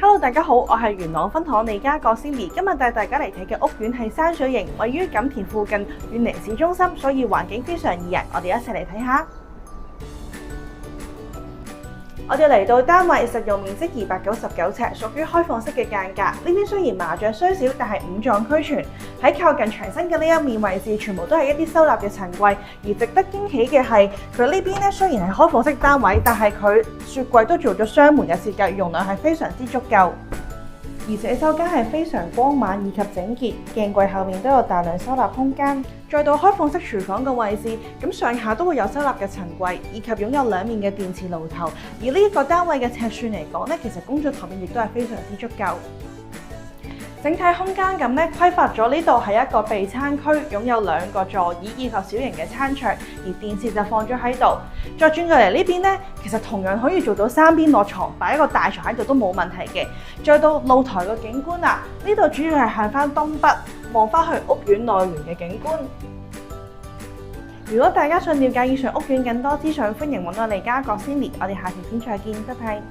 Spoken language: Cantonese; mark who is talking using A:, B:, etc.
A: Hello， 大家好，我係元朗分行利嘉閣 Cindy， 今日帶大家嚟睇嘅屋苑係山水型，位於錦田附近，遠離市中心，所以環境非常宜人。我哋一齊嚟睇下。我哋嚟到單位，實用面積299尺，屬於開放式嘅間隔。呢邊雖然麻雀雖小，但係五臟俱全。喺靠近牆身嘅呢一面位置，全部都係一啲收納嘅陳櫃。而值得驚喜嘅係，佢呢邊咧雖然係開放式單位，但係佢雪櫃都做咗雙門嘅設計，容量係非常之足夠。而洗手間係非常光猛以及整潔，鏡櫃後面都有大量收納空間。再到開放式廚房嘅位置，咁上下都會有收納嘅陳櫃，以及擁有兩面嘅電磁爐頭。而呢一個單位嘅尺寸嚟講咧，其實工作台面亦都係非常之足夠。整體空間咁咧，規劃咗呢度係一個備餐區，擁有2個座椅以及小型嘅餐桌，而電視就放咗喺度。再轉過嚟呢邊咧，其實同樣可以做到3邊落床，擺一個大床喺度都冇問題嘅。再到露台個景觀啦，呢度主要係向翻東北，望翻去屋苑內園嘅景觀。如果大家想了解以上屋苑更多資訊，歡迎揾我利嘉閣 Cindy， 我哋下條片再見，拜拜。